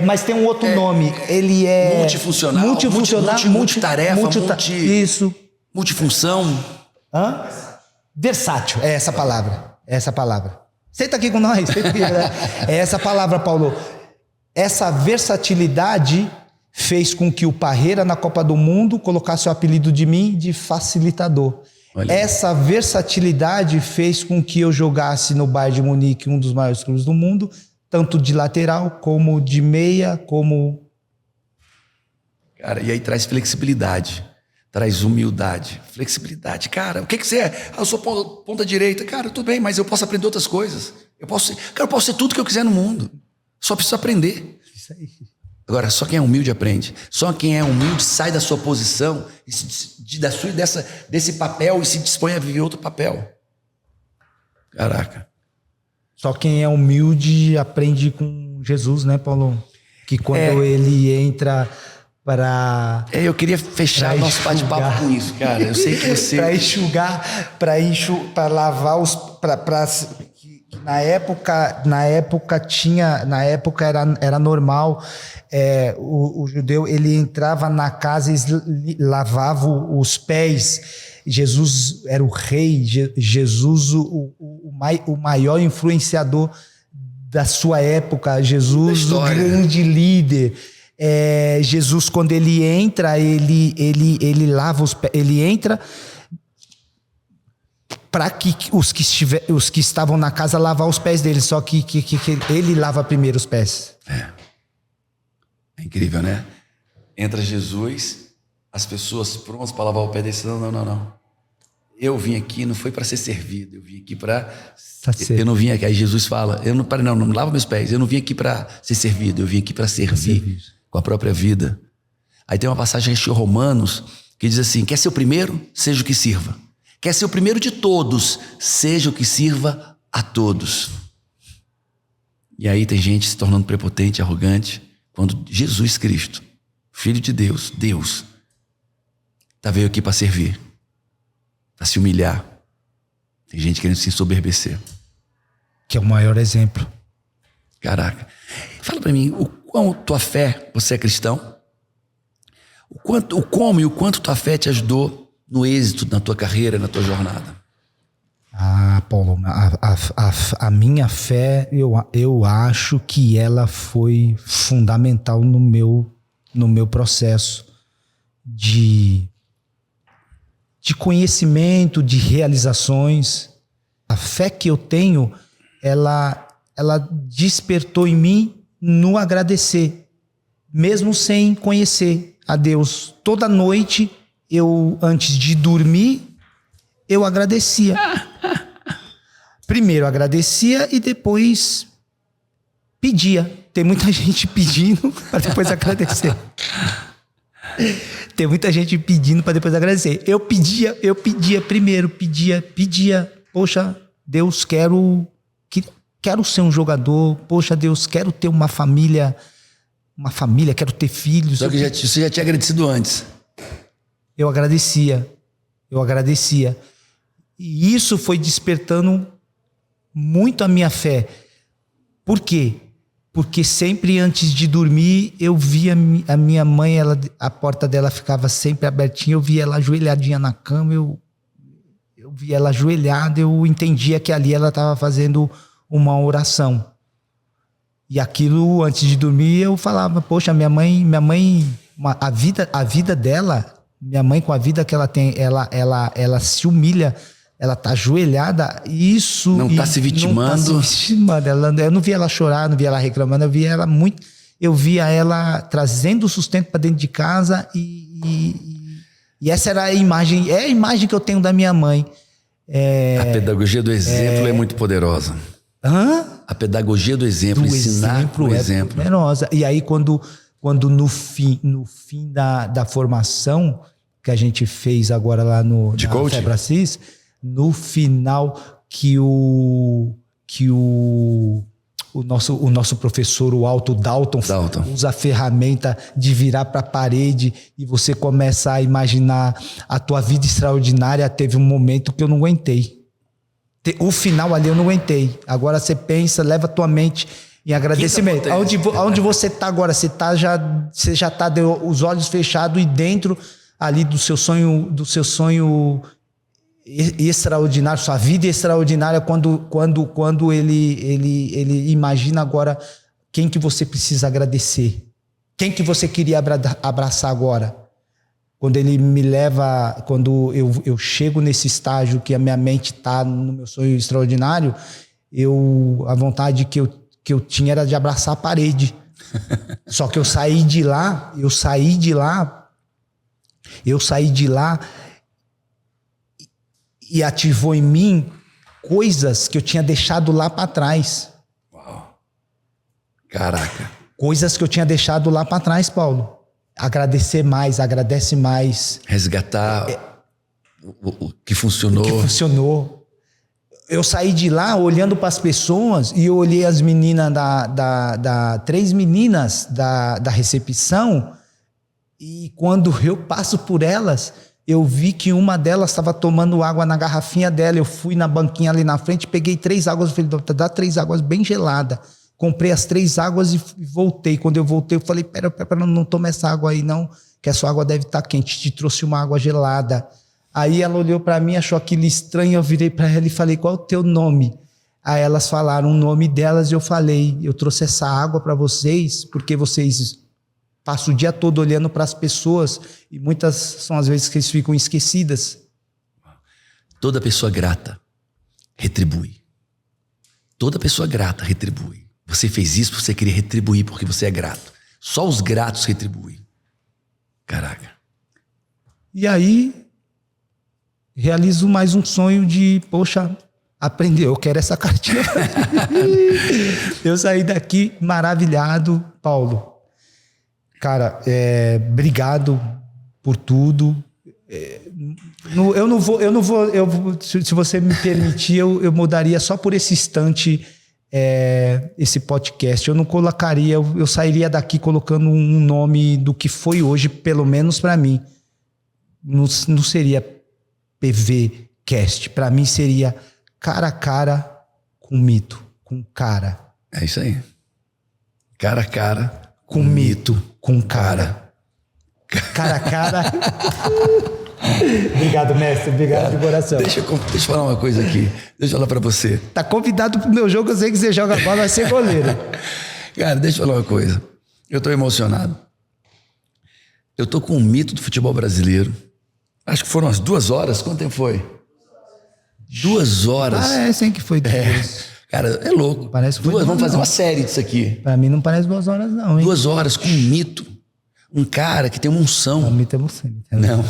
Mas tem um outro nome. Ele é... Multifuncional. Multitarefa. Isso. Multifunção. Versátil. É essa palavra. Senta aqui com nós. É essa palavra, Paulo. Essa versatilidade fez com que o Parreira, na Copa do Mundo, colocasse o apelido de mim de facilitador. Olha. Essa versatilidade fez com que eu jogasse no Bayern de Munique, um dos maiores clubes do mundo, tanto de lateral, como de meia, como... Cara, e aí traz flexibilidade, traz humildade, flexibilidade. Cara, o que você é? Eu sou ponta direita. Cara, tudo bem, mas eu posso aprender outras coisas. Eu posso ser tudo que eu quiser no mundo. Só preciso aprender. Isso aí. Agora, só quem é humilde aprende. Só quem é humilde sai da sua posição, desse papel e se dispõe a viver outro papel. Caraca. Só quem é humilde aprende com Jesus, né, Paulo? Que quando ele entra para... eu queria fechar nosso bate-papo com isso, cara. Eu sei que você... para lavar os... Na época era normal, o judeu ele entrava na casa e lavava os pés. Jesus era o rei, Jesus o maior influenciador da sua época, Jesus o grande líder. Jesus, quando ele entra, ele lava os pés, ele entra para que os que estavam na casa lavar os pés dele, só que ele lava primeiro os pés. É incrível, né? Entra Jesus, as pessoas prontas para lavar o pé dele. Não. Eu vim aqui, não foi para ser servido, eu vim aqui para... Eu não vim aqui, aí Jesus fala, não lava meus pés, eu não vim aqui para ser servido, eu vim aqui para servir com a própria vida. Aí tem uma passagem em Romanos que diz assim, quer ser o primeiro? Seja o que sirva. Quer ser o primeiro de todos, seja o que sirva a todos. E aí tem gente se tornando prepotente, arrogante, quando Jesus Cristo, Filho de Deus, veio aqui para servir, para se humilhar. Tem gente querendo se ensoberbecer. Que é o maior exemplo. Caraca. Fala para mim, o quão tua fé, você é cristão? O como e o quanto tua fé te ajudou no êxito na tua carreira, na tua jornada? Paulo, a minha fé, eu acho que ela foi fundamental no meu processo de conhecimento, de realizações. A fé que eu tenho, ela despertou em mim no agradecer, mesmo sem conhecer a Deus. Toda noite, antes de dormir, eu agradecia. Primeiro agradecia e depois pedia. Tem muita gente pedindo para depois agradecer. Tem muita gente pedindo para depois agradecer. Eu pedia primeiro, pedia. Poxa, Deus, quero ser um jogador. Poxa, Deus, quero ter uma família, quero ter filhos. Só que você já tinha agradecido antes. Eu agradecia. E isso foi despertando muito a minha fé. Por quê? Porque sempre antes de dormir, eu via a minha mãe, a porta dela ficava sempre abertinha, eu via ela ajoelhadinha na cama, eu via ela ajoelhada, eu entendia que ali ela estava fazendo uma oração. E aquilo, antes de dormir, eu falava, poxa, minha mãe, a vida dela... Minha mãe, com a vida que ela tem, ela se humilha, ela tá ajoelhada, isso... Não tá se vitimando. Eu não via ela chorar, não via ela reclamando, eu via ela trazendo sustento para dentro de casa e essa era a imagem que eu tenho da minha mãe. A pedagogia do exemplo é muito poderosa. A pedagogia do exemplo, ensinar com o exemplo. Poderosa. E aí, quando no fim da formação que a gente fez agora lá na Febracis, no final que o nosso professor, o Alto Dalton, usa a ferramenta de virar para a parede e você começa a imaginar a tua vida extraordinária, teve um momento que eu não aguentei. O final ali eu não aguentei. Agora você pensa, leva a tua mente em agradecimento. Aonde você está agora? Você já está de os olhos fechados e dentro ali do seu sonho extraordinário, sua vida extraordinária, quando ele imagina agora quem que você precisa agradecer, quem que você queria abraçar agora. quando ele me leva, quando eu chego nesse estágio que a minha mente está no meu sonho extraordinário, a vontade que eu tinha era de abraçar a parede. Só que eu saí de lá e ativou em mim coisas que eu tinha deixado lá para trás. Uau. Caraca. Coisas que eu tinha deixado lá para trás, Paulo. Agradecer mais, agradece mais. Resgatar o que funcionou. O que funcionou. Eu saí de lá olhando para as pessoas e eu olhei as meninas 3 meninas da recepção, e quando eu passo por elas, eu vi que uma delas estava tomando água na garrafinha dela. Eu fui na banquinha ali na frente, peguei 3 águas, falei, dá 3 águas bem geladas. Comprei as 3 águas e voltei. Quando eu voltei, eu falei, pera, não toma essa água aí não, que a sua água deve estar quente, te trouxe uma água gelada. Aí ela olhou para mim, achou aquilo estranho, eu virei para ela e falei, qual é o teu nome? Aí elas falaram o nome delas e eu falei, eu trouxe essa água para vocês porque vocês passam o dia todo olhando para as pessoas e muitas são as vezes que eles ficam esquecidas. Toda pessoa grata retribui. Toda pessoa grata retribui. Você fez isso porque você queria retribuir porque você é grato. Só os gratos retribuem. Caraca. E aí, realizo mais um sonho de, poxa, aprender. Eu quero essa cartinha. Eu saí daqui maravilhado, Paulo. Cara, obrigado por tudo. Se você me permitir, eu mudaria só por esse instante esse podcast. Eu não colocaria, eu sairia daqui colocando um nome do que foi hoje, pelo menos para mim. Não seria PV Cast. Para mim seria cara a cara com mito, com cara. É isso aí. Cara a cara com mito, com cara. Cara a cara. Obrigado, mestre. Obrigado de coração. Deixa eu falar uma coisa aqui. Deixa eu falar pra você. Tá convidado pro meu jogo. Eu sei que você joga bola, vai ser goleiro. Cara, deixa eu falar uma coisa. Eu tô emocionado. Eu tô com um mito do futebol brasileiro. Acho que foram umas 2 horas. Quanto tempo foi? 2 horas. Parece, hein, que foi 2. Cara, é louco. Parece que foi 2. Vamos fazer uma série disso aqui. Pra mim não parece 2 horas não, hein? 2 horas com um mito. Um cara que tem uma unção. Não, mito é você. Não.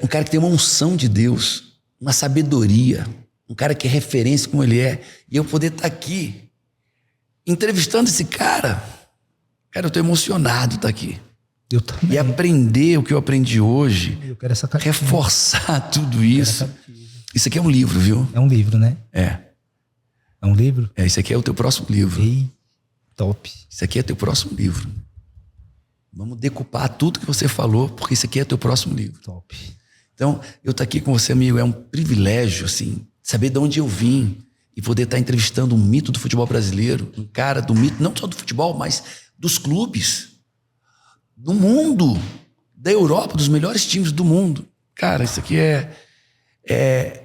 Um cara que tem uma unção de Deus, uma sabedoria, um cara que é referência como ele é. E eu poder estar aqui entrevistando esse cara. Cara, eu tô emocionado de estar aqui. Eu também. E aprender o que eu aprendi hoje. Eu quero essa cartinha. Reforçar tudo isso. Isso aqui é um livro, viu? É um livro, né? É um livro? Isso aqui é o teu próximo livro. Ei, top. Isso aqui é teu próximo livro. Vamos decupar tudo que você falou, porque isso aqui é teu próximo livro. Top. Então, eu estar aqui com você, amigo, é um privilégio, assim, saber de onde eu vim e poder estar entrevistando um mito do futebol brasileiro, um cara do mito, não só do futebol, mas dos clubes, do mundo, da Europa, dos melhores times do mundo. Cara, isso aqui é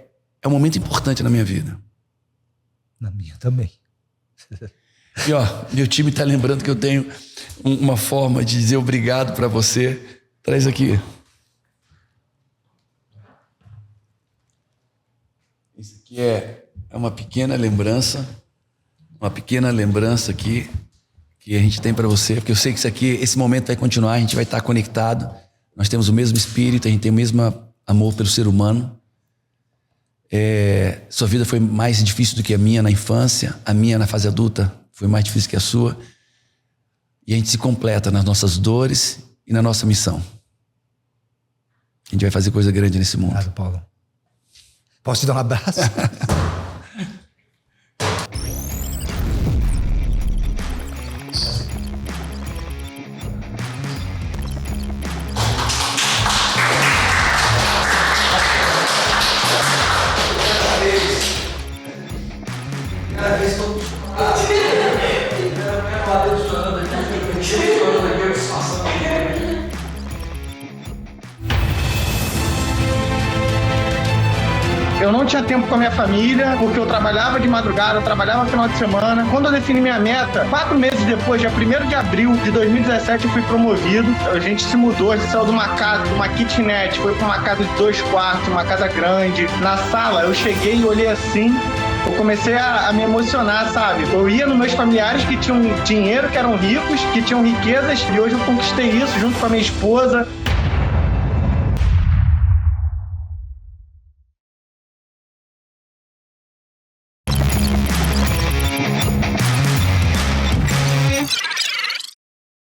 um momento importante na minha vida. Na minha também. E ó, meu time tá lembrando que eu tenho uma forma de dizer obrigado para você. Traz aqui. Isso aqui é uma pequena lembrança. Uma pequena lembrança aqui que a gente tem para você, porque eu sei que isso aqui, esse momento vai continuar, a gente vai estar conectado. Nós temos o mesmo espírito, a gente tem o mesmo amor pelo ser humano. Sua vida foi mais difícil do que a minha na infância, a minha na fase adulta foi mais difícil que a sua. E a gente se completa nas nossas dores e na nossa missão. A gente vai fazer coisa grande nesse mundo. Obrigado, Paulo. Posso te dar um abraço? Eu não não tinha tempo com a minha família, porque eu trabalhava de madrugada, eu trabalhava final de semana. Quando eu defini minha meta, 4 meses depois, dia 1º de abril de 2017, eu fui promovido. A gente se mudou, a gente saiu de uma casa, de uma kitnet, foi para uma casa de 2 quartos, uma casa grande. Na sala, eu cheguei e olhei assim, eu comecei a me emocionar, sabe? Eu ia nos meus familiares que tinham dinheiro, que eram ricos, que tinham riquezas, e hoje eu conquistei isso junto com a minha esposa.